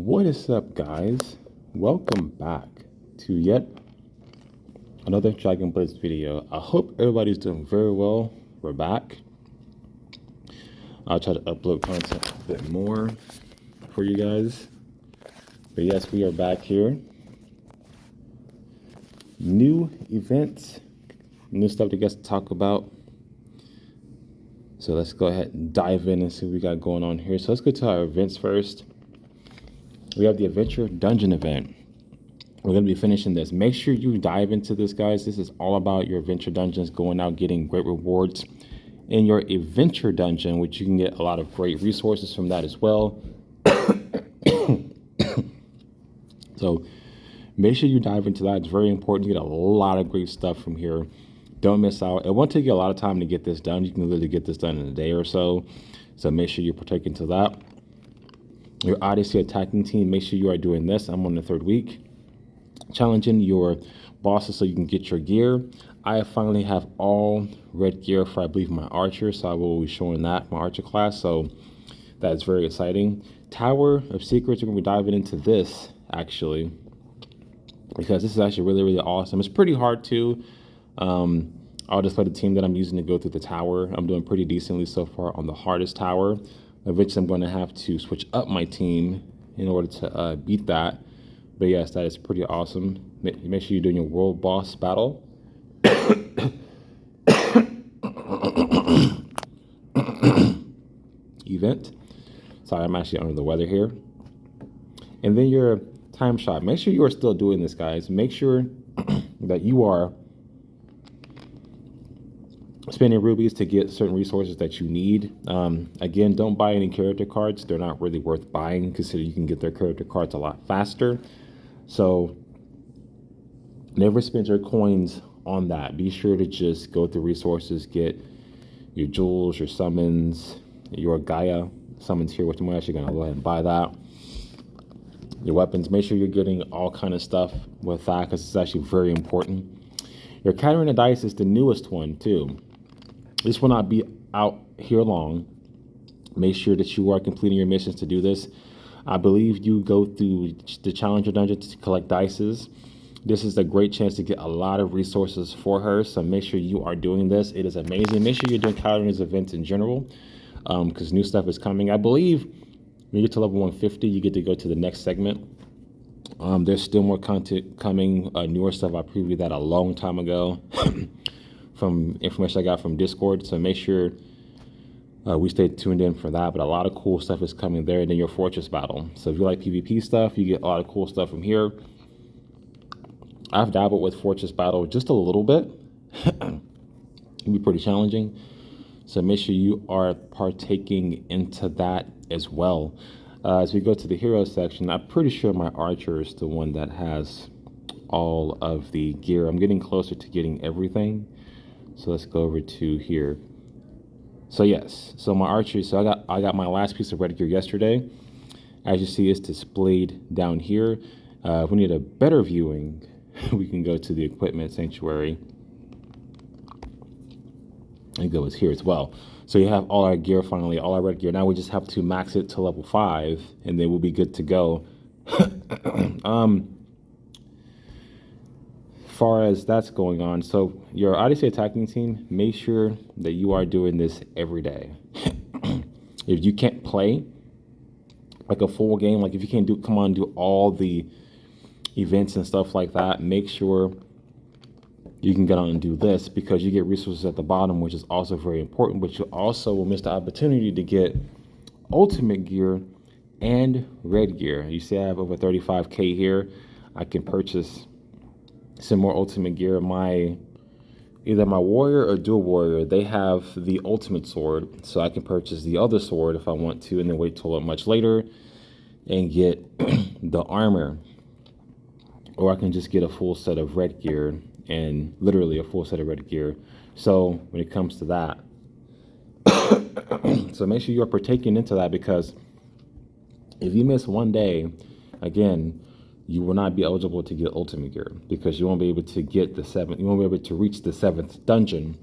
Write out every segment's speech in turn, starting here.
What is up, guys? Welcome back to yet another Dragon Blitz video. I hope everybody's doing very well. We're back. I'll try to upload content a bit more for you guys. But yes, we are back here. New events, new stuff to get to talk about. So let's go ahead and dive in and see what we got going on here. So let's go to our events first. We have the Adventure Dungeon event. We're going to be finishing this. Make sure you dive into this, guys. This is all about your Adventure Dungeons, going out, getting great rewards in your Adventure Dungeon, which you can get a lot of great resources from that as well. So make sure you dive into that. It's very important. You get a lot of great stuff from here. Don't miss out. It won't take you a lot of time to get this done. You can literally get this done in a day or so. So make sure you partake into that. Your Odyssey attacking team, make sure you are doing this. I'm on the 3rd week. Challenging your bosses so you can get your gear. I finally have all red gear for, I believe, my archer, so I will be showing that, my archer class, so that's very exciting. Tower of Secrets, we're going to be diving into this, actually, because this is actually really, really awesome. It's pretty hard, too. I'll just let the team that I'm using to go through the tower. I'm doing pretty decently so far on the hardest tower. Eventually, I'm going to have to switch up my team in order to beat that. But yes, that is pretty awesome. Make sure you're doing your world boss battle. Event. Sorry, I'm actually under the weather here. And then your time shot. Make sure you are still doing this, guys. Make sure that you are spending rubies to get certain resources that you need. Again, don't buy any character cards. They're not really worth buying. Consider you can get their character cards a lot faster. So never spend your coins on that. Be sure to just go through resources, get your jewels, your summons, your Gaia summons here, which I'm actually going to go ahead and buy that. Your weapons, make sure you're getting all kind of stuff with that because it's actually very important. Your Katarina dice is the newest one too. This will not be out here long. Make sure that you are completing your missions to do this. I believe you go through the Challenger Dungeon to collect dices. This is a great chance to get a lot of resources for her, so make sure you are doing this. It is amazing. Make sure you're doing Katarina's events in general, because new stuff is coming. I believe when you get to level 150, you get to go to the next segment. There's still more content coming, newer stuff. I previewed that a long time ago. From information I got from Discord, so make sure we stay tuned in for that. But a lot of cool stuff is coming there. And then your fortress battle. So if you like PvP stuff, you get a lot of cool stuff from here. I've dabbled with fortress battle just a little bit. It can be pretty challenging. So make sure you are partaking into that as well. As we go to the hero section, I'm pretty sure my archer is the one that has all of the gear. I'm getting closer to getting everything. So let's go over to here. So yes, so my archery, so I got my last piece of red gear yesterday. As you see, it's displayed down here. If we need a better viewing, we can go to the equipment sanctuary. And go is here as well. So you have all our gear finally, all our red gear. Now we just have to max it to level 5 and then we'll be good to go. Far as that's going on, so your Odyssey attacking team, make sure that you are doing this every day. If you can't play like a full game, like if you can't do all the events and stuff like that, make sure you can get on and do this because you get resources at the bottom, which is also very important, but you also will miss the opportunity to get ultimate gear and red gear. You see I have over 35k here. I can purchase some more ultimate gear. Either my warrior or dual warrior, they have the ultimate sword, so I can purchase the other sword if I want to and then wait till much later and get the armor, or I can just get a full set of red gear, and literally a full set of red gear. So when it comes to that, so make sure you are partaking into that, because if you miss one day, again, you will not be eligible to get ultimate gear because you won't be able to get the 7th. You won't be able to reach the 7th dungeon.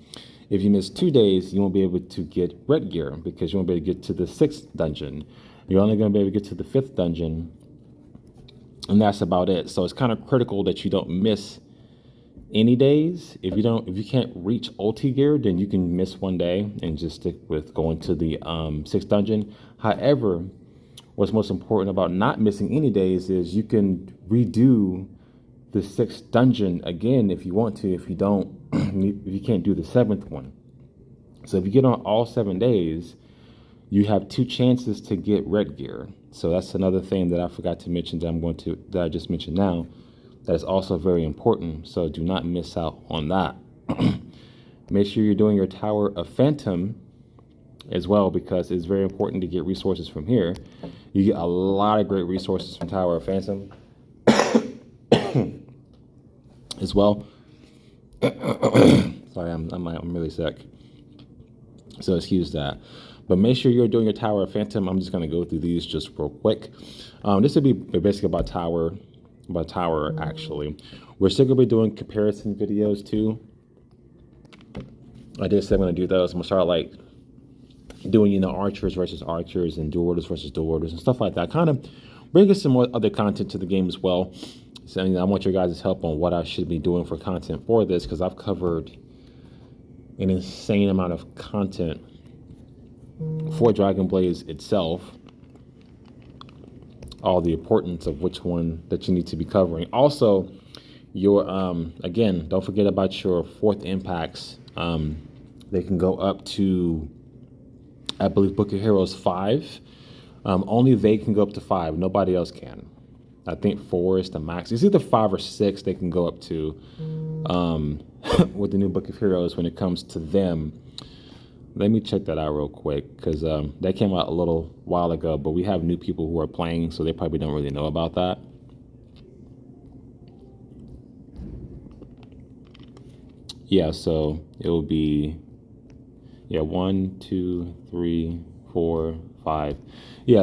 If you miss 2 days, you won't be able to get red gear because you won't be able to get to the 6th dungeon. You're only going to be able to get to the 5th dungeon and that's about it. So it's kind of critical that you don't miss any days. If you can't reach ulti gear, then you can miss one day and just stick with going to the 6th dungeon. However, what's most important about not missing any days is you can redo the 6th dungeon again if you want to. If you don't, if you can't do the 7th one. So if you get on all 7 days, you have 2 chances to get red gear. So that's another thing that I forgot to mention that I just mentioned now. That is also very important. So do not miss out on that. Make sure you're doing your Tower of Phantom as well, because it's very important to get resources from here. You get a lot of great resources from Tower of Phantom as well. Sorry, I'm really sick, so excuse that. But make sure you're doing your Tower of Phantom. I'm just going to go through these just real quick. This would be basically about Tower actually. We're still going to be doing comparison videos too. I did say I'm going to do those. I'm going to start like doing, archers versus archers and dual orders versus dual orders and stuff like that. Kind of bringing some more other content to the game as well. So I want your guys' help on what I should be doing for content for this, because I've covered an insane amount of content for Dragon Blaze itself. All the importance of which one that you need to be covering. Also, your again, don't forget about your 4th impacts. They can go up to, I believe, Book of Heroes 5. Only they can go up to 5. Nobody else can. I think 4 is the max. It's either 5 or 6 they can go up to with the new Book of Heroes when it comes to them. Let me check that out real quick, because that came out a little while ago, but we have new people who are playing, so they probably don't really know about that. Yeah, so it will be, 1, 2, 3, 4, 5.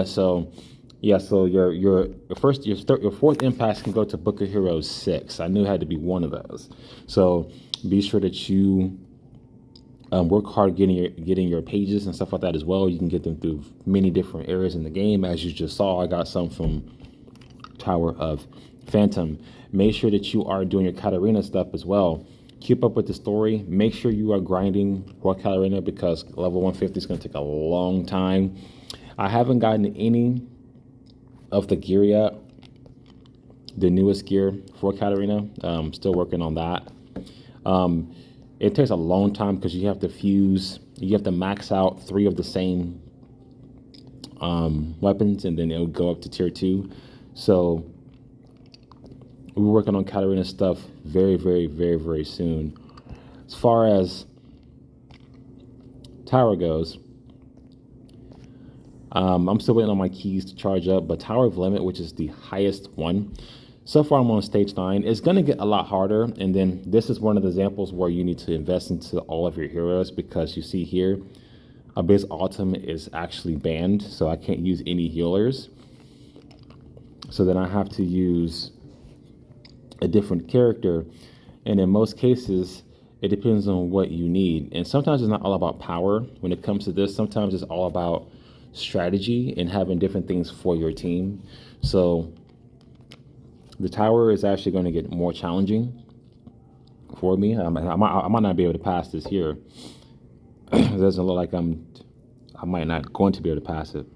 So your 4th impacts can go to Book of Heroes 6. I knew it had to be one of those. So be sure that you work hard getting your pages and stuff like that as well. You can get them through many different areas in the game. As you just saw, I got some from Tower of Phantom. Make sure that you are doing your Katarina stuff as well. Keep up with the story. Make sure you are grinding for Katarina, because level 150 is going to take a long time. I haven't gotten any of the gear yet, the newest gear for Katarina. Still working on that. It takes a long time because you have to max out 3 of the same weapons, and then it'll go up to tier 2. So we're working on Katarina stuff very, very, very, very soon. As far as Tower goes, I'm still waiting on my keys to charge up, but Tower of Limit, which is the highest one, so far I'm on stage 9. It's going to get a lot harder, and then this is one of the examples where you need to invest into all of your heroes, because you see here, Abyss Autumn is actually banned, so I can't use any healers. So then I have to use a different character, and in most cases, it depends on what you need. And sometimes it's not all about power when it comes to this. Sometimes it's all about strategy and having different things for your team. So the tower is actually going to get more challenging for me. I might not be able to pass this here. It doesn't look like I might not going to be able to pass it.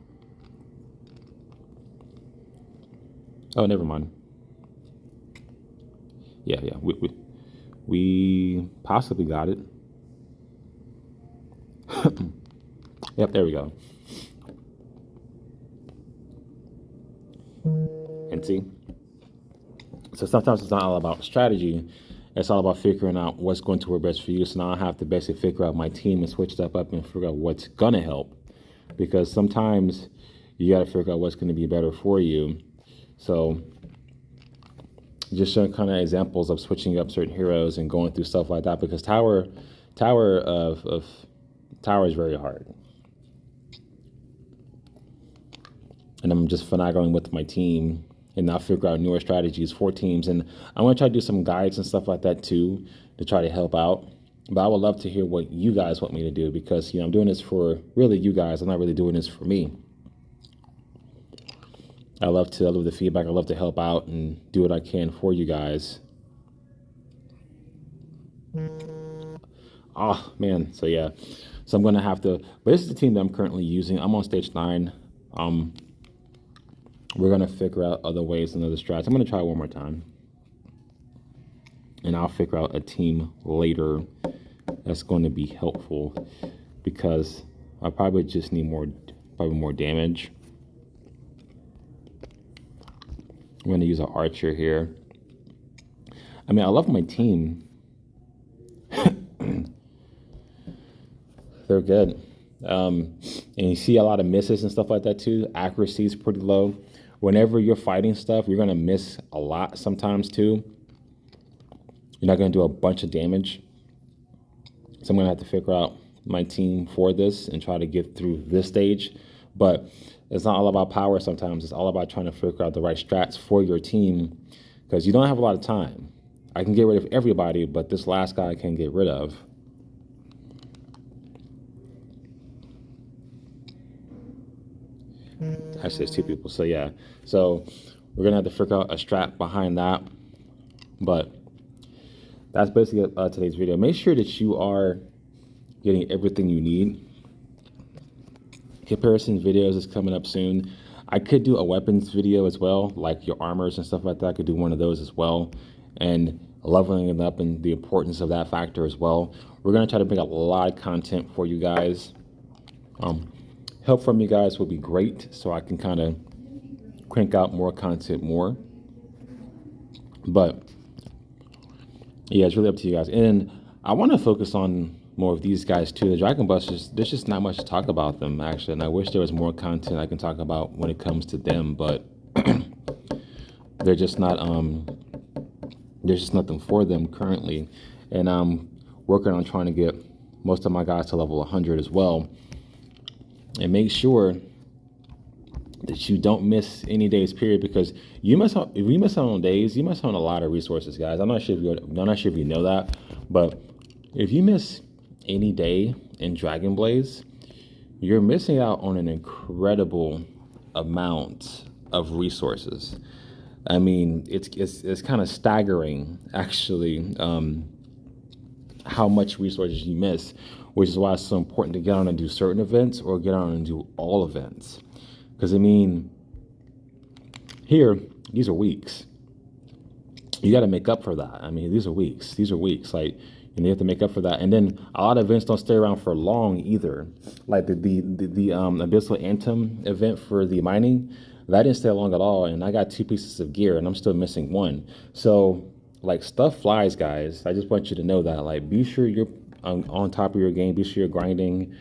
Oh, never mind. Yeah, we possibly got it. Yep, there we go. And see? So sometimes it's not all about strategy. It's all about figuring out what's going to work best for you. So now I have to basically figure out my team and switch stuff up and figure out what's going to help. Because sometimes you got to figure out what's going to be better for you. So just showing kind of examples of switching up certain heroes and going through stuff like that. Because tower is very hard. And I'm just finagling with my team and now figure out newer strategies for teams. And I'm going to try to do some guides and stuff like that too, to try to help out. But I would love to hear what you guys want me to do, because, I'm doing this for really you guys. I'm not really doing this for me. I love the feedback. I love to help out and do what I can for you guys. Oh man, so yeah, so I'm gonna have to. But this is the team that I'm currently using. I'm on stage 9. We're gonna figure out other ways and other strats. I'm gonna try one more time, and I'll figure out a team later that's going to be helpful, because I probably just need more damage. I'm gonna use an archer here. I mean, I love my team. They're good. And you see a lot of misses and stuff like that too. Accuracy is pretty low. Whenever you're fighting stuff, you're gonna miss a lot sometimes too. You're not gonna do a bunch of damage. So I'm gonna have to figure out my team for this and try to get through this stage. But it's not all about power sometimes. It's all about trying to figure out the right strats for your team, because you don't have a lot of time. I can get rid of everybody, but this last guy I can get rid of. Actually, it's 2 people. So yeah, so we're gonna have to figure out a strat behind that. But that's basically today's video. Make sure that you are getting everything you need. Comparison videos is coming up soon. I could do a weapons video as well, like your armors and stuff like that. I could do one of those as well, and leveling it up and the importance of that factor as well. We're gonna try to make a lot of content for you guys. Help from you guys would be great, so I can kind of crank out more content more. But yeah, it's really up to you guys. And I want to focus on more of these guys too. The Dragon Busters, there's just not much to talk about them actually, and I wish there was more content I can talk about when it comes to them, but they're just not there's just nothing for them currently. And I'm working on trying to get most of my guys to level 100 as well. And make sure that you don't miss any days period, because if you miss out on days, you miss out on a lot of resources, guys. I'm not sure if you know that, but if you miss any day in Dragon Blaze, you're missing out on an incredible amount of resources. I mean, it's kind of staggering actually, how much resources you miss, which is why it's so important to get on and do certain events or get on and do all events. Because I mean, here, these are weeks. You got to make up for that. I mean, these are weeks. Like, and you have to make up for that. And then a lot of events don't stay around for long either. Like the Abyssal Anthem event for the mining, that didn't stay long at all. And I got 2 pieces of gear, and I'm still missing 1. So like, stuff flies, guys. I just want you to know that. Like, be sure you're on top of your game. Be sure you're grinding.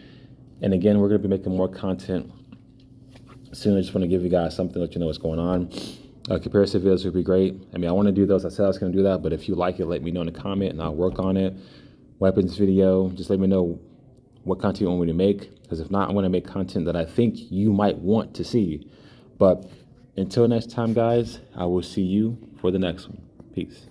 And again, we're gonna be making more content soon. I just want to give you guys something to let you know what's going on. Comparison videos would be great. I mean, I want to do those. I said I was going to do that, but if you like it, let me know in the comment and I'll work on it. Weapons video, just let me know what content you want me to make, because if not, I want to make content that I think you might want to see. But until next time, guys, I will see you for the next one. Peace.